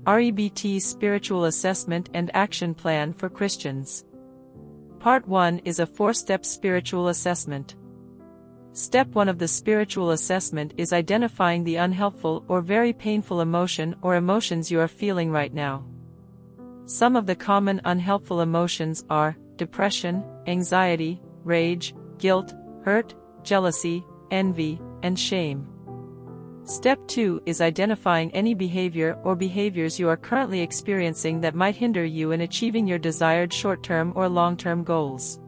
REBT Spiritual Assessment and Action Plan for Christians. Part 1 is a 4-step spiritual assessment. Step 1 of the spiritual assessment is identifying the unhelpful or very painful emotion or emotions you are feeling right now. Some of the common unhelpful emotions are depression, anxiety, rage, guilt, hurt, jealousy, envy, and shame. Step 2 is identifying any behavior or behaviors you are currently experiencing that might hinder you in achieving your desired short-term or long-term goals.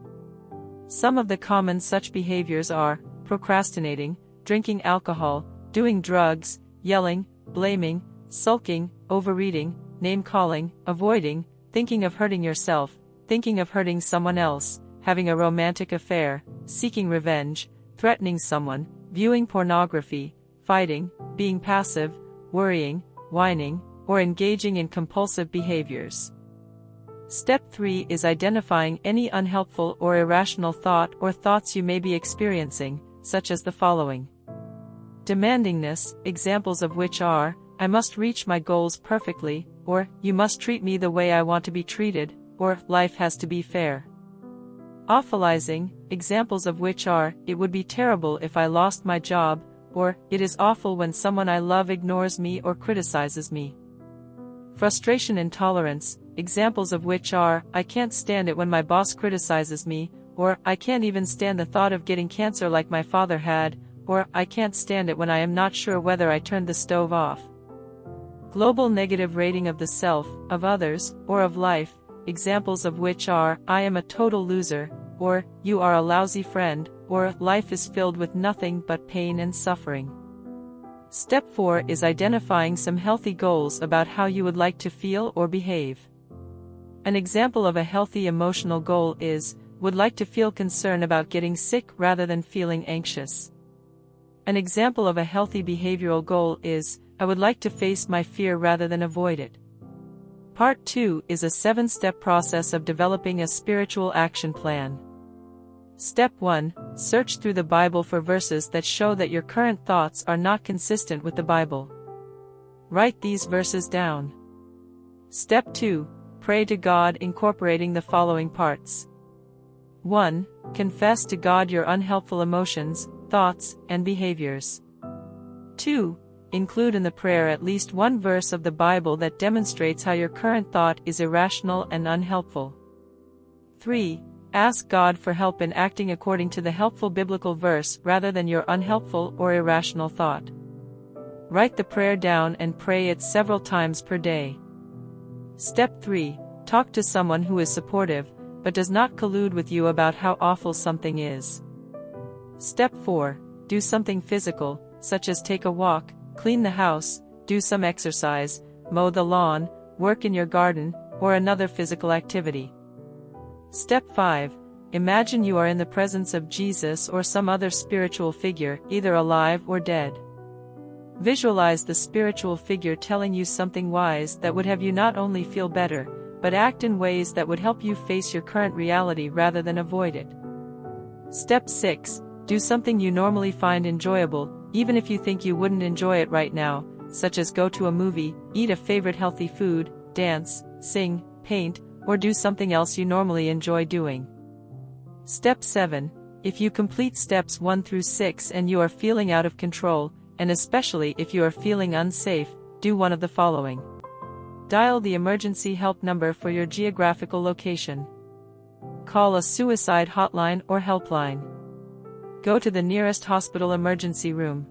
Some of the common such behaviors are procrastinating, drinking alcohol, doing drugs, yelling, blaming, sulking, overeating, name-calling, avoiding, thinking of hurting yourself, thinking of hurting someone else, having a romantic affair, seeking revenge, threatening someone, viewing pornography, fighting, being passive, worrying, whining, or engaging in compulsive behaviors. Step 3 is identifying any unhelpful or irrational thought or thoughts you may be experiencing, such as the following. Demandingness, examples of which are, I must reach my goals perfectly, or, you must treat me the way I want to be treated, or, life has to be fair. Awfulizing, examples of which are, it would be terrible if I lost my job, or, it is awful when someone I love ignores me or criticizes me. Frustration intolerance, examples of which are, I can't stand it when my boss criticizes me, or, I can't even stand the thought of getting cancer like my father had, or, I can't stand it when I am not sure whether I turned the stove off. Global negative rating of the self, of others, or of life, examples of which are, I am a total loser, or, you are a lousy friend, or, life is filled with nothing but pain and suffering. Step 4 is identifying some healthy goals about how you would like to feel or behave. An example of a healthy emotional goal is, would like to feel concern about getting sick rather than feeling anxious. An example of a healthy behavioral goal is, I would like to face my fear rather than avoid it. Part 2 is a 7-step process of developing a spiritual action plan. Step 1, search through the Bible for verses that show that your current thoughts are not consistent with the Bible. Write these verses down. Step 2, pray to God incorporating the following parts. 1. Confess to God your unhelpful emotions, thoughts, and behaviors. 2. Include in the prayer at least one verse of the Bible that demonstrates how your current thought is irrational and unhelpful. 3. Ask God for help in acting according to the helpful biblical verse rather than your unhelpful or irrational thought. Write the prayer down and pray it several times per day. Step 3. Talk to someone who is supportive, but does not collude with you about how awful something is. Step 4. Do something physical, such as take a walk, clean the house, do some exercise, mow the lawn, work in your garden, or another physical activity. Step 5. Imagine you are in the presence of Jesus or some other spiritual figure, either alive or dead. Visualize the spiritual figure telling you something wise that would have you not only feel better, but act in ways that would help you face your current reality rather than avoid it. Step 6. Do something you normally find enjoyable, even if you think you wouldn't enjoy it right now, such as go to a movie, eat a favorite healthy food, dance, sing, paint, or do something else you normally enjoy doing. Step 7. If you complete steps 1 through 6 and you are feeling out of control, and especially if you are feeling unsafe, do one of the following. Dial the emergency help number for your geographical location. Call a suicide hotline or helpline. Go to the nearest hospital emergency room.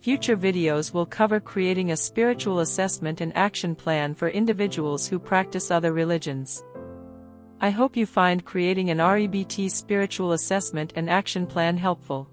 Future videos will cover creating a spiritual assessment and action plan for individuals who practice other religions. I hope you find creating an REBT spiritual assessment and action plan helpful.